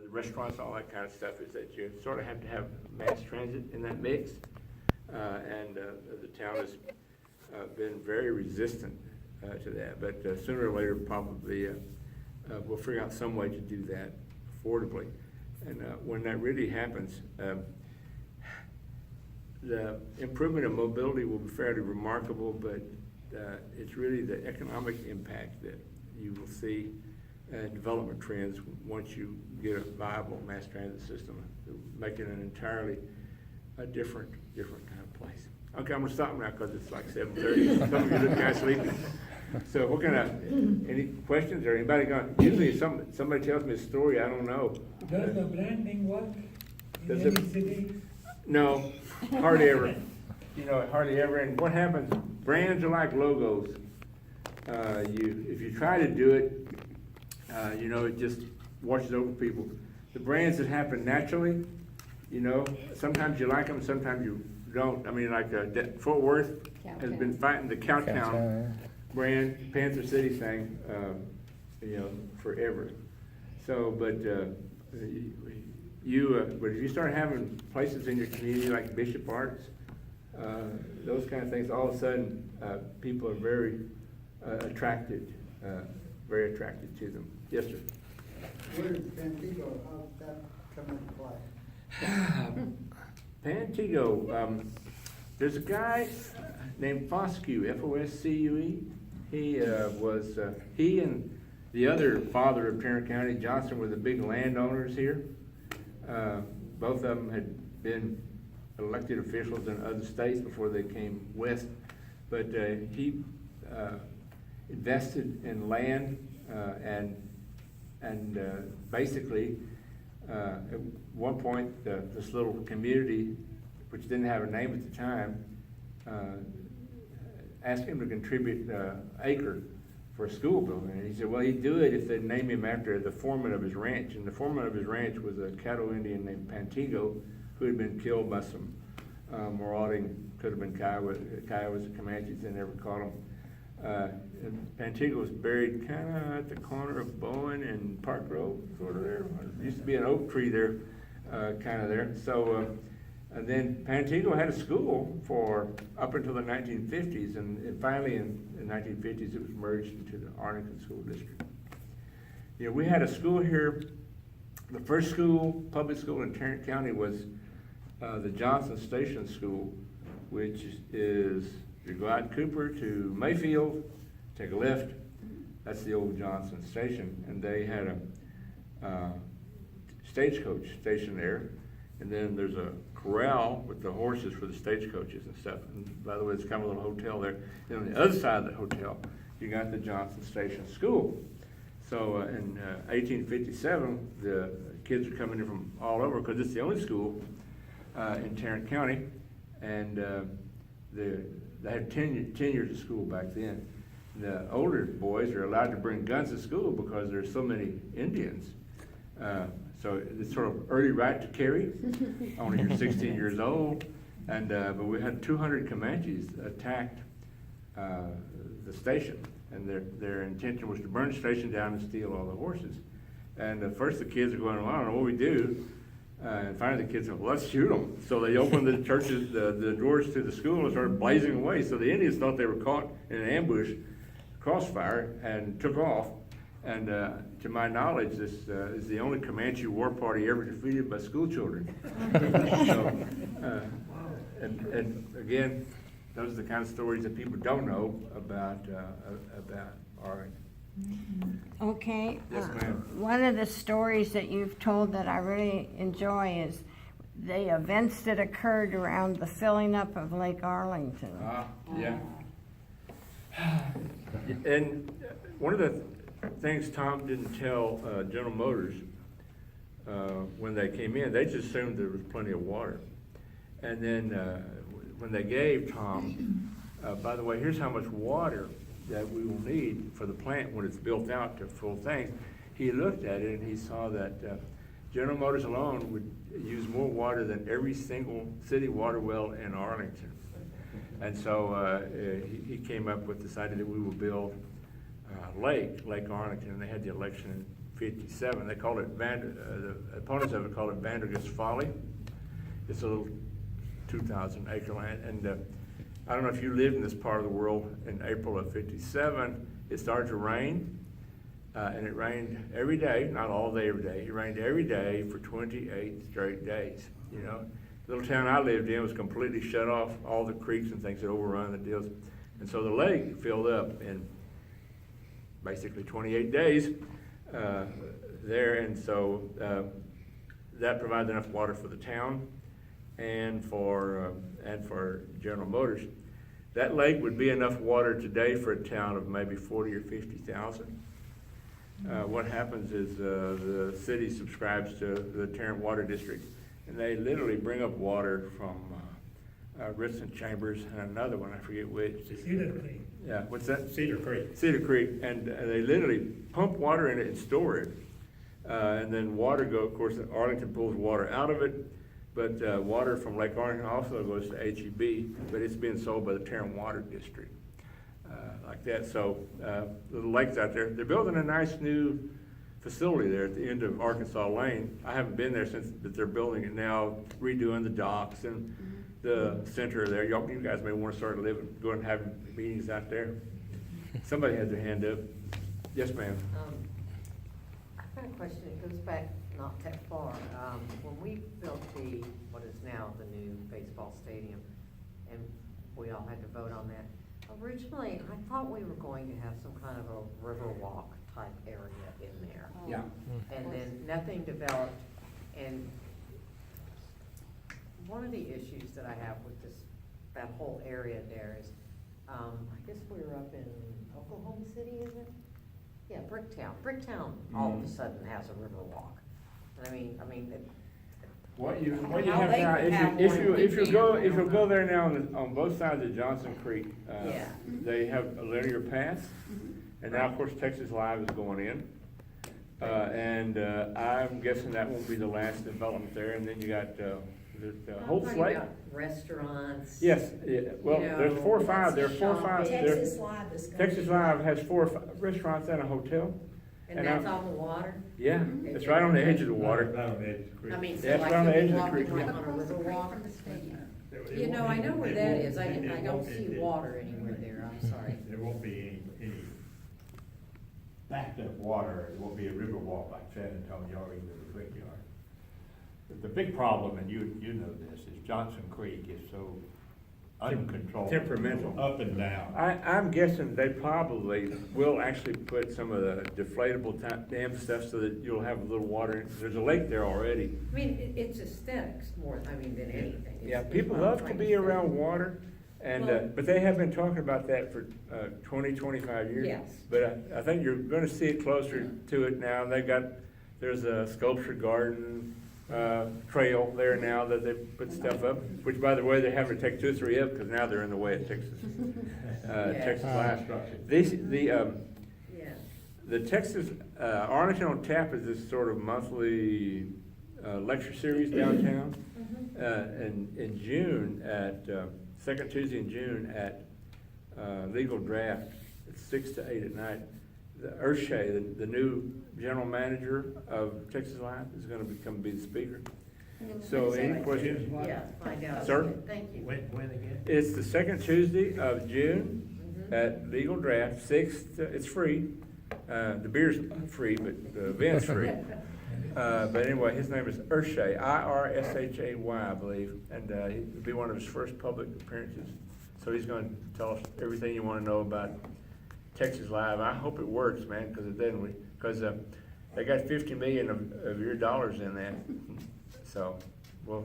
the restaurants, all that kind of stuff, is that you sort of have to have mass transit in that mix. And the town has been very resistant to that, but sooner or later, probably we'll figure out some way to do that affordably. And when that really happens, the improvement of mobility will be fairly remarkable, but it's really the economic impact that you will see development trends once you get a viable mass transit system, making it an entirely different kind of place. Okay, I'm gonna stop now because it's like 7:30. Some of you look kind of sleepy. So what kind of, any questions or anybody got, usually somebody tells me a story, I don't know. Does the branding work in Does any it- city? No, hardly ever. You know, hardly ever. And what happens, brands are like logos. If you try to do it, you know, it just washes over people. The brands that happen naturally, you know, sometimes you like them, sometimes you don't. I mean, like Fort Worth has been fighting the Cowtown brand, Panther City thing, you know, forever. So, but but if you start having places in your community like Bishop Arts, those kind of things, all of a sudden, people are very attracted to them. Yes, sir. Where is Pantego, how's that come into play? Pantego, there's a guy named Foscue, F-O-S-C-U-E. He and the other father of Tarrant County, Johnson, were the big landowners here. Both of them had been elected officials in other states before they came west. But he invested in land and basically at one point this little community, which didn't have a name at the time, asked him to contribute an acre for a school building. And he said, well, he'd do it if they'd name him after the foreman of his ranch. And the foreman of his ranch was a Caddo Indian named Pantego, who had been killed by some marauding, could have been Kiowas or Comanches, they never caught him. And Pantego was buried kind of at the corner of Bowen and Park Road, sort of there. There used to be an oak tree there, kind of there. So, and then Pantego had a school for up until the 1950s, and finally in the 1950s it was merged into the Arlington School District. You know, we had a school here. The first school, public school in Tarrant County was the Johnson Station School, which is, you go out in Cooper to Mayfield, take a left, that's the old Johnson Station, and they had a stagecoach station there, and then there's a corral with the horses for the stagecoaches and stuff. And by the way, it's kind of a little hotel there. And on the other side of the hotel, you got the Johnson Station School. So in 1857, the kids are coming in from all over because it's the only school in Tarrant County, and they had 10 years of school back then. The older boys are allowed to bring guns to school because there's so many Indians. So it's sort of early right to carry, only you're 16 years old. And but we had 200 Comanches attacked the station, and their intention was to burn the station down and steal all the horses. And first the kids are going, well, I don't know what we do. And finally the kids said, well, let's shoot them. So they opened the churches, the doors to the school, and started blazing away. So the Indians thought they were caught in an ambush, crossfire, and took off. And to my knowledge, this is the only Comanche war party ever defeated by school children. So, and again, those are the kind of stories that people don't know about Arlington. Okay. Yes, ma'am. One of the stories that you've told that I really enjoy is the events that occurred around the filling up of Lake Arlington. Yeah. And one of the things Tom didn't tell General Motors when they came in, they just assumed there was plenty of water. And then when they gave Tom, by the way, here's how much water that we will need for the plant when it's built out to full things. He looked at it and he saw that General Motors alone would use more water than every single city water well in Arlington. And so he came up with, decided that we would build Lake Arlington, and they had the election in 57. They call it the opponents of it call it Vandergast Folly. It's a little 2,000 acre land, and I don't know if you lived in this part of the world. In April of 57, it started to rain, and it rained every day, not all day every day. It rained every day for 28 straight days. You know, the little town I lived in was completely shut off. All the creeks and things had overrun the deals, and so the lake filled up in basically 28 days there, and so that provided enough water for the town and for General Motors. That lake would be enough water today for a town of maybe 40 or 50,000. What happens is the city subscribes to the Tarrant Water District, and they literally bring up water from Ritson Chambers and another one, I forget which. Cedar Creek. Yeah, what's that? Cedar Creek. Cedar Creek, and they literally pump water in it and store it. And then of course, Arlington pulls water out of it, but water from Lake Arlington also goes to HEB, but it's being sold by the Tarrant Water District, like that. So the lakes out there, they're building a nice new facility there at the end of Arkansas Lane. I haven't been there since, but they're building it now, redoing the docks and the center there. You guys may want to start going and having meetings out there. Somebody had their hand up. Yes, ma'am. I've got a question, it goes back not that far. When we built what is now the new baseball stadium, and we all had to vote on that, originally, I thought we were going to have some kind of a river walk type area in there. Yeah. And then nothing developed, and one of the issues that I have with that whole area there is, I guess we were up in Oklahoma City, is it? Yeah, Bricktown. Bricktown all of a sudden has a river walk. And I mean, What you How have they now, could have if one you weekend, go I don't go know. there now on both sides of Johnson Creek, Yeah. they have a linear path, and now of course Texas Live is going in, and I'm guessing that won't be the last development there. And then you got I'm Holtz talking Lake. about restaurants. Yes, yeah, well, You know, there's 4 or 5. There are 4 or 5. shopping. Texas Live is gonna. Texas Live has 4 or 5 restaurants and a hotel. And and that's I'm- on the water? Yeah, it's right on the edge of the water. Right on the edge of the creek. I mean, so Yeah, it's like right on the you'll edge be of the walking creek, like yeah. on a river walk? It You know, won't I be- know where it that won't- is, I it don't won't- see it- water anywhere there, I'm sorry. There won't be any backed up water, it won't be a river walk like San Antonio or even the Creek Yard. But the big problem, and you know this, is Johnson Creek is so uncontrolled. Temperamental. Up and down. I'm guessing they probably will actually put some of the deflatable dam stuff so that you'll have a little water. There's a lake there already. I mean, it's aesthetics more, than anything. Yeah, It's people what I'm love to trying be say. around water, and, Well- but they have been talking about that for 20, 25 years. Yes. But I think you're gonna see it closer to it now. There's a sculpture garden, trail there now that they put stuff up, which by the way, they have to take 2 or 3 up, because now they're in the way of Texas, Texas Live. Yeah. The Texas, Arlington on Tap is this sort of monthly lecture series downtown. In June, second Tuesday in June at Legal Draft, it's 6 to 8 at night. Urshay, the new general manager of Texas Live, is gonna be the speaker. So any questions? Yeah, find out. Sir? Thank you. When again? It's the second Tuesday of June at Legal Draft, 6 to, it's free. The beer's free, but the event's free. But anyway, his name is Urshay, Irshay, I believe, and it'll be one of his first public appearances. So he's gonna tell us everything you wanna know about Texas Live. I hope it works, man, because they got 50 million of your dollars in that. So, well,